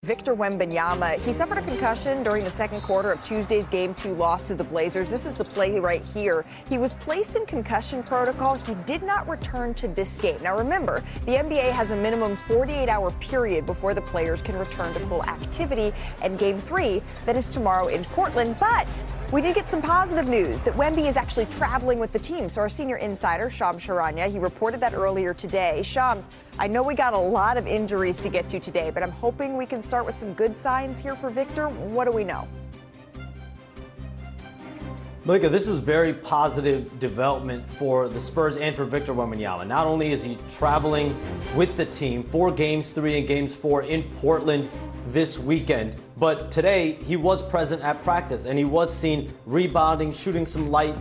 Victor Wembanyama, he suffered a concussion during the second quarter of Tuesday's Game 2 loss to the Blazers. This is the play right here. He was placed in concussion protocol. He did not return to this game. Now remember, the NBA has a minimum 48-hour period before the players can return to full activity, and Game 3, that is tomorrow in Portland. But we did get some positive news that Wemby is actually traveling with the team. So our senior insider, Shams Charania, he reported that earlier today. Shams, I know we got a lot of injuries to get to today, but I'm hoping we can start with some good signs here for Victor. What do we know? Luka, this is very positive development for the Spurs and for Victor Wembanyama. Not only is he traveling with the team for Games 3 and Games 4 in Portland this weekend, but today he was present at practice and he was seen rebounding, shooting some light,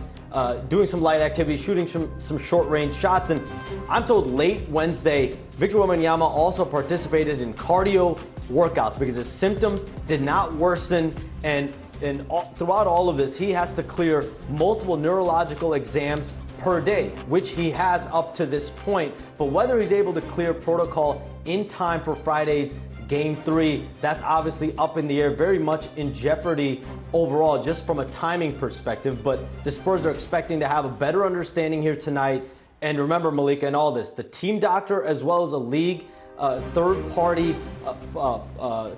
doing some light activity, shooting some short-range shots. And I'm told late Wednesday, Victor Wembanyama also participated in cardio workouts because his symptoms did not worsen, and throughout all of this, he has to clear multiple neurological exams per day, which he has up to this point. But whether he's able to clear protocol in time for Friday's Game 3, that's obviously up in the air, very much in jeopardy overall, just from a timing perspective. But the Spurs are expecting to have a better understanding here tonight. And remember, Malika, in all this, the team doctor as well as a league third-party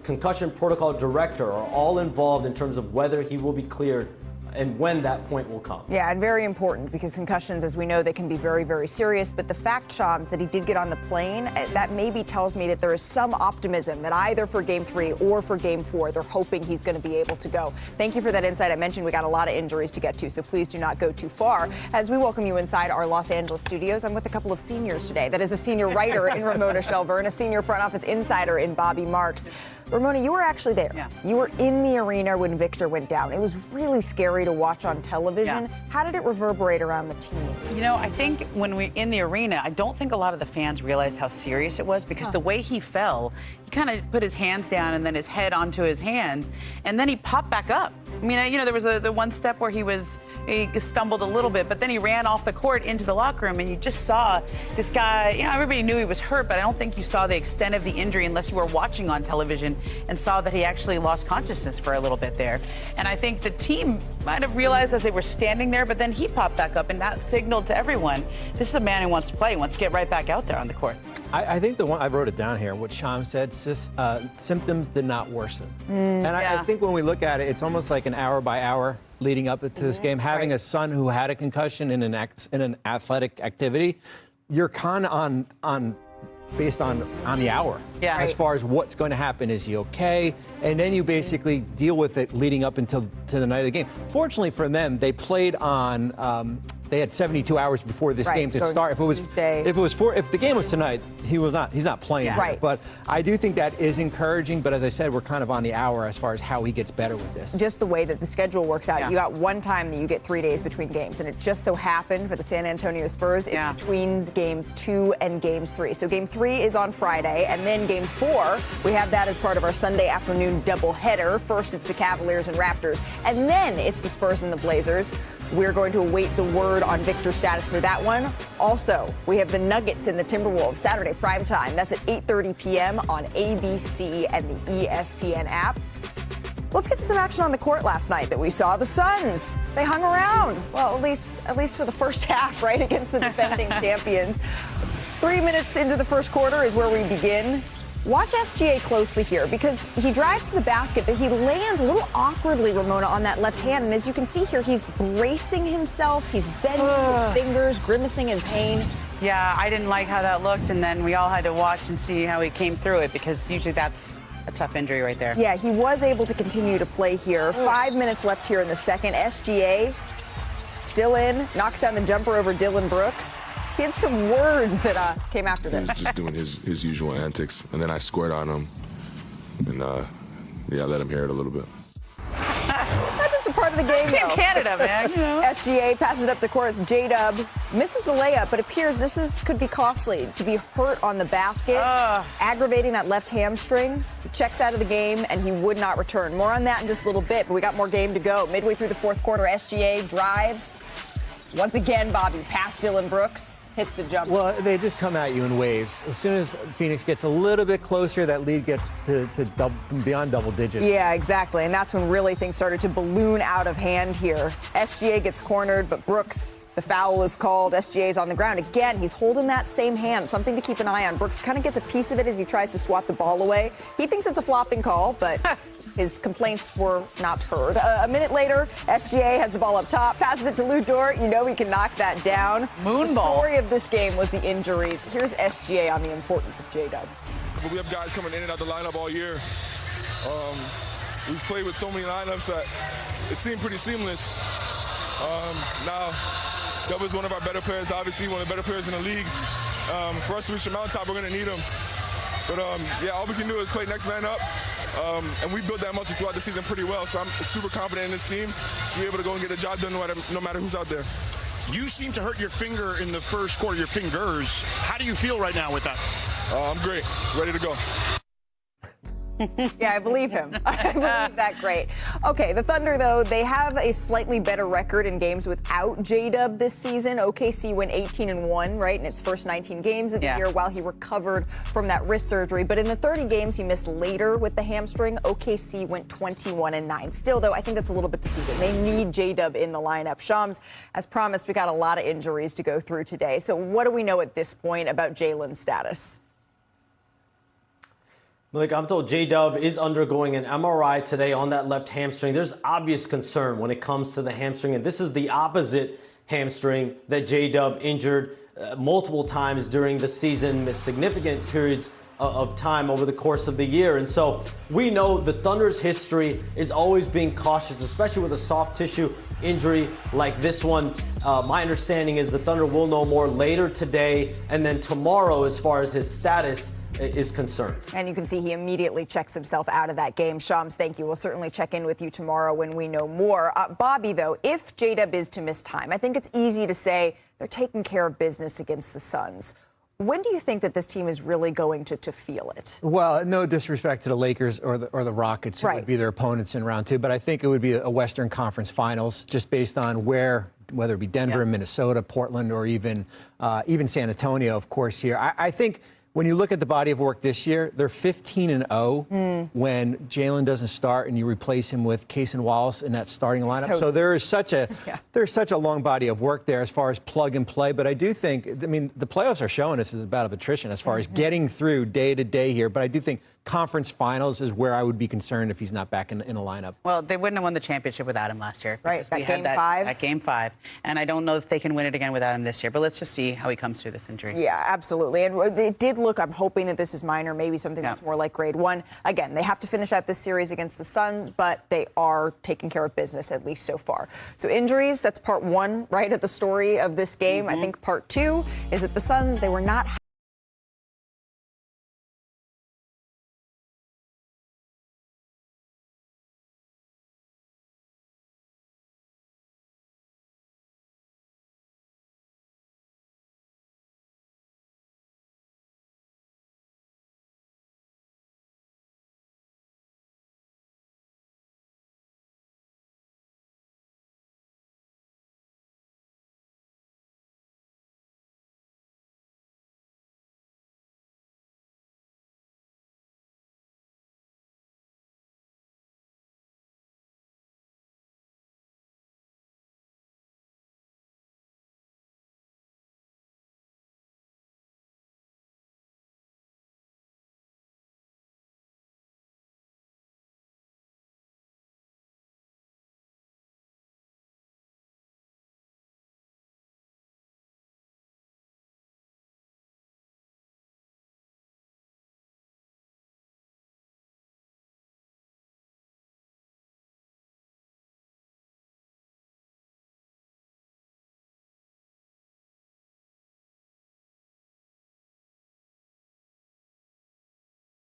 concussion protocol director are all involved in terms of whether he will be cleared and when that point will come. Yeah, and very important because concussions, as we know, they can be very, very serious. But the fact, Shams, that he did get on the plane, that maybe tells me that there is some optimism that either for Game 3 or for Game 4, they're hoping he's going to be able to go. Thank you for that insight. I mentioned we got a lot of injuries to get to, so please do not go too far. As we welcome you inside our Los Angeles studios, I'm with a couple of seniors today. That is a senior writer in Ramona Shelburne, a senior front office insider in Bobby Marks. Ramona, you were actually there. Yeah. You were in the arena when Victor went down. It was really scary to watch on television. Yeah. How did it reverberate around the team? You know, I think when we're in the arena, I don't think a lot of the fans realized how serious it was because the way he fell, he kind of put his hands down and then his head onto his hands, and then he popped back up. I mean, you know, there was the one step where he stumbled a little bit, but then he ran off the court into the locker room, and you just saw this guy, you know, everybody knew he was hurt, but I don't think you saw the extent of the injury unless you were watching on television and saw that he actually lost consciousness for a little bit there. And I think the team might have realized as they were standing there, but then he popped back up, and that signaled to everyone, this is a man who wants to play, wants to get right back out there on the court. I think the one, I wrote it down here, what Shams said, symptoms did not worsen. And I think when we look at it, it's almost like an hour by hour leading up to this game. Having a son who had a concussion in an athletic activity, you're kind of based on the hour. Yeah. As far as what's going to happen, is he okay? And then you basically deal with it leading up until the night of the game. Fortunately for them, they played on. They had 72 hours before this game to start. If the game was tonight, he's not playing. Yeah. Right. But I do think that is encouraging. But as I said, we're kind of on the hour as far as how he gets better with this. Just the way that the schedule works out. Yeah. You got one time that you get 3 days between games, and it just so happened for the San Antonio Spurs, it's between Games 2 and Games 3. So Game 3 is on Friday, and then Game 4, we have that as part of our Sunday afternoon doubleheader. First, it's the Cavaliers and Raptors, and then it's the Spurs and the Blazers. We're going to await the word on Victor's status for that one. Also, we have the Nuggets and the Timberwolves Saturday primetime. That's at 8:30 p.m. on ABC and the ESPN app. Let's get to some action on the court last night that we saw. The Suns, they hung around. Well, at least for the first half, right, against the defending champions. 3 minutes into the first quarter is where we begin. Watch SGA closely here because he drives to the basket, but he lands a little awkwardly, Ramona, on that left hand. And as you can see here, he's bracing himself. He's bending his fingers, grimacing in pain. Yeah, I didn't like how that looked, and then we all had to watch and see how he came through it because usually that's a tough injury right there. Yeah, he was able to continue to play here. 5 minutes left here in the second. SGA still in, knocks down the jumper over Dillon Brooks. He had some words that came after this. He was just doing his usual antics, and then I squared on him, and I let him hear it a little bit. That's just a part of the game, Team though. Canada, man. You know? SGA passes it up the court. J-Dub misses the layup, but appears could be costly. To be hurt on the basket, aggravating that left hamstring. He checks out of the game, and he would not return. More on that in just a little bit, but we got more game to go. Midway through the fourth quarter, SGA drives. Once again, Bobby, past Dillon Brooks. hits the jumper. Well, they just come at you in waves. As soon as Phoenix gets a little bit closer, that lead gets to beyond double digits. Yeah, exactly. And that's when really things started to balloon out of hand here. SGA gets cornered, but Brooks, the foul is called. SGA's on the ground. Again, he's holding that same hand, something to keep an eye on. Brooks kind of gets a piece of it as he tries to swat the ball away. He thinks it's a flopping call, but his complaints were not heard. A minute later, SGA has the ball up top, passes it to Lou Dort. You know he can knock that down. Moon the ball. story of this game was the injuries. Here's SGA on the importance of J-Dub. We have guys coming in and out the lineup all year. We've played with so many lineups that it seemed pretty seamless. Now, Dub is one of our better players, obviously one of the better players in the league. For us to reach the mountaintop, we're going to need him. But, yeah, all we can do is play next man up. And we built that muscle throughout the season pretty well, so I'm super confident in this team to be able to go and get the job done no matter who's out there. You seem to hurt your finger in the first quarter, your fingers. How do you feel right now with that? I'm great. Ready to go. Yeah, I believe him. I believe that great. Okay, the Thunder, though, they have a slightly better record in games without J-Dub this season. OKC went 18-1, right, in its first 19 games of the year while he recovered from that wrist surgery. But in the 30 games he missed later with the hamstring, OKC went 21-9. Still, though, I think that's a little bit deceiving. They need J-Dub in the lineup. Shams, as promised, we got a lot of injuries to go through today. So what do we know at this point about Jalen's status? Like I'm told, J-Dub is undergoing an MRI today on that left hamstring. There's obvious concern when it comes to the hamstring, and this is the opposite hamstring that J-Dub injured multiple times during the season, missed significant periods of time over the course of the year. And so we know the Thunder's history is always being cautious, especially with a soft tissue injury like this one. My understanding is the Thunder will know more later today and then tomorrow as far as his status is concerned. And you can see he immediately checks himself out of that game. Shams, thank you. We'll certainly check in with you tomorrow when we know more. Bobby, though, if J-Dub is to miss time, I think it's easy to say they're taking care of business against the Suns. When do you think that this team is really going to feel it? Well, no disrespect to the Lakers or the Rockets, who would be their opponents in round two, but I think it would be a Western Conference Finals just based on whether it be Denver, Minnesota, Portland, or even San Antonio, of course, here. I think when you look at the body of work this year, they're 15-0 when Jalen doesn't start and you replace him with Case and Wallace in that starting lineup. So there is such a long body of work there as far as plug and play. But I do think, I mean, the playoffs are showing us is a bout of attrition as far as getting through day to day here. But I do think conference finals is where I would be concerned if he's not back in a lineup. Well, they wouldn't have won the championship without him last year. Right, that game five. That game 5. And I don't know if they can win it again without him this year. But let's just see how he comes through this injury. Yeah, absolutely. And it did look, I'm hoping that this is minor, maybe something that's more like grade 1. Again, they have to finish out this series against the Suns, but they are taking care of business, at least so far. So injuries, that's part 1, right, of the story of this game. I think part 2 is that the Suns, they were not